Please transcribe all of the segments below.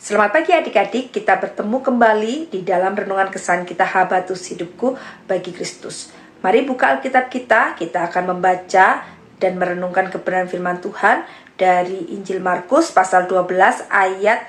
Selamat pagi adik-adik, kita bertemu kembali di dalam renungan kesan kita Habatus Hidupku bagi Kristus. Mari buka Alkitab kita akan membaca dan merenungkan kebenaran firman Tuhan dari Injil Markus pasal 12 ayat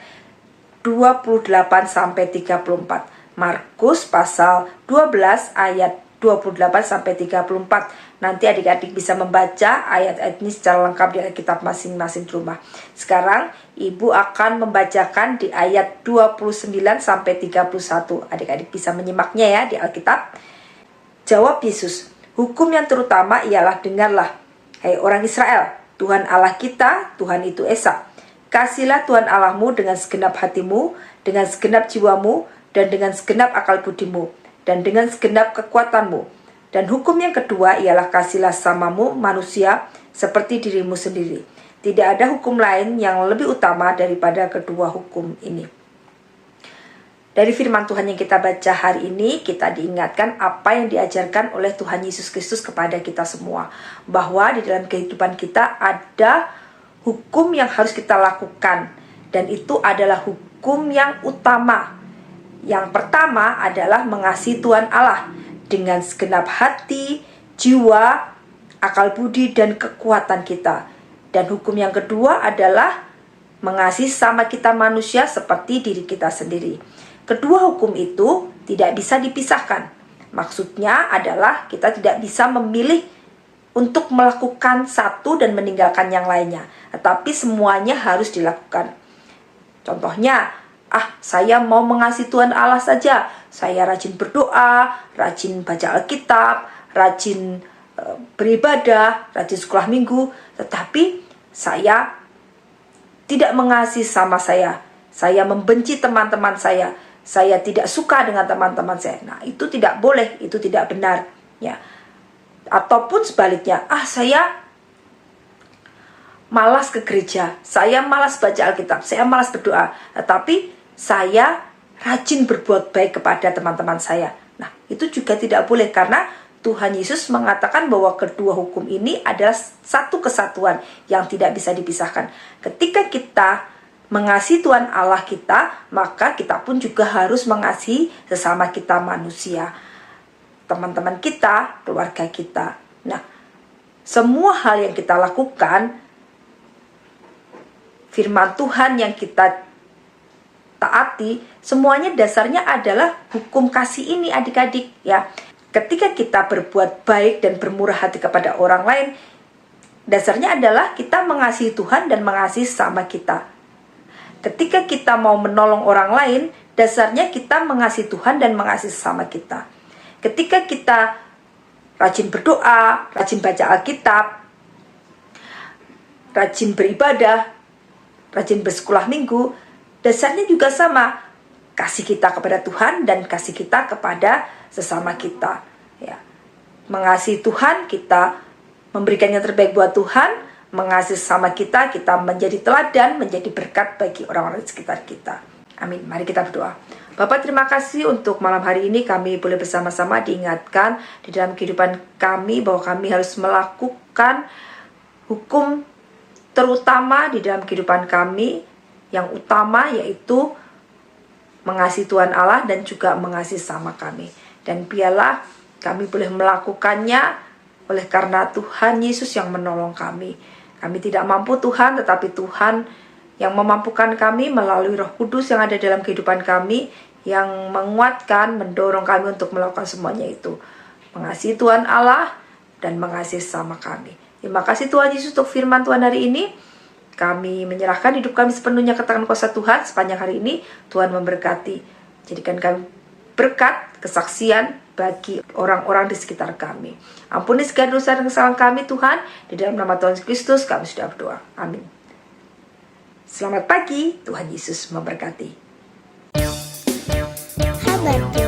28-34. Markus pasal 12 ayat 28-34. Nanti adik-adik bisa membaca ayat-ayat ini secara lengkap di Alkitab masing-masing di rumah. Sekarang Ibu akan membacakan di ayat 29-31. Adik-adik bisa menyimaknya ya di Alkitab. Jawab Yesus, "Hukum yang terutama ialah, dengarlah, hai orang Israel, Tuhan Allah kita, Tuhan itu Esa. Kasihilah Tuhan Allahmu dengan segenap hatimu, dengan segenap jiwamu, dan dengan segenap akal budimu, dan dengan segenap kekuatanmu. Dan hukum yang kedua ialah kasihilah samamu manusia seperti dirimu sendiri. Tidak ada hukum lain yang lebih utama daripada kedua hukum ini." Dari firman Tuhan yang kita baca hari ini, kita diingatkan apa yang diajarkan oleh Tuhan Yesus Kristus kepada kita semua. Bahwa di dalam kehidupan kita ada hukum yang harus kita lakukan. Dan itu adalah hukum yang utama. Yang pertama adalah mengasihi Tuhan Allah dengan segenap hati, jiwa, akal budi, dan kekuatan kita. Dan hukum yang kedua adalah mengasihi sama kita manusia seperti diri kita sendiri. Kedua hukum itu tidak bisa dipisahkan. Maksudnya adalah kita tidak bisa memilih untuk melakukan satu dan meninggalkan yang lainnya. Tetapi semuanya harus dilakukan. Contohnya, saya mau mengasihi Tuhan Allah saja. Saya rajin berdoa, rajin baca Alkitab, rajin beribadah, rajin sekolah minggu. Tetapi saya tidak mengasihi sama saya. Saya membenci teman-teman saya. Saya tidak suka dengan teman-teman saya. Nah, itu tidak boleh, itu tidak benar. Ya. Ataupun sebaliknya, saya malas ke gereja, saya malas baca Alkitab, saya malas berdoa. Tetapi saya rajin berbuat baik kepada teman-teman saya. Nah, itu juga tidak boleh karena Tuhan Yesus mengatakan bahwa kedua hukum ini adalah satu kesatuan yang tidak bisa dipisahkan. Ketika kita mengasihi Tuhan Allah kita, maka kita pun juga harus mengasihi sesama kita manusia, teman-teman kita, keluarga kita. Nah, semua hal yang kita lakukan, firman Tuhan yang kita taati, semuanya dasarnya adalah hukum kasih ini adik-adik ya. Ketika kita berbuat baik dan bermurah hati kepada orang lain, dasarnya adalah kita mengasihi Tuhan dan mengasihi sama kita. Ketika kita mau menolong orang lain, dasarnya kita mengasihi Tuhan dan mengasihi sama kita. Ketika kita rajin berdoa, rajin baca Alkitab, rajin beribadah, rajin bersekolah minggu, dasarnya juga sama, kasih kita kepada Tuhan dan kasih kita kepada sesama kita. Ya. Mengasihi Tuhan, kita memberikan yang terbaik buat Tuhan. Mengasihi sama kita, kita menjadi teladan, menjadi berkat bagi orang-orang di sekitar kita. Amin. Mari kita berdoa. Bapak, terima kasih untuk malam hari ini kami boleh bersama-sama diingatkan di dalam kehidupan kami bahwa kami harus melakukan hukum terutama di dalam kehidupan kami. Yang utama yaitu mengasihi Tuhan Allah dan juga mengasihi sama kami. Dan biarlah kami boleh melakukannya oleh karena Tuhan Yesus yang menolong kami. Kami tidak mampu Tuhan, tetapi Tuhan yang memampukan kami melalui Roh Kudus yang ada dalam kehidupan kami, yang menguatkan, mendorong kami untuk melakukan semuanya itu. Mengasihi Tuhan Allah dan mengasihi sama kami. Terima kasih Tuhan Yesus untuk firman Tuhan hari ini. Kami menyerahkan hidup kami sepenuhnya ke tangan kuasa Tuhan sepanjang hari ini. Tuhan memberkati. Jadikan kami berkat, kesaksian bagi orang-orang di sekitar kami. Ampuni segala dosa dan kesalahan kami Tuhan. Di dalam nama Tuhan Yesus Kristus kami sudah berdoa. Amin. Selamat pagi, Tuhan Yesus memberkati. Habatus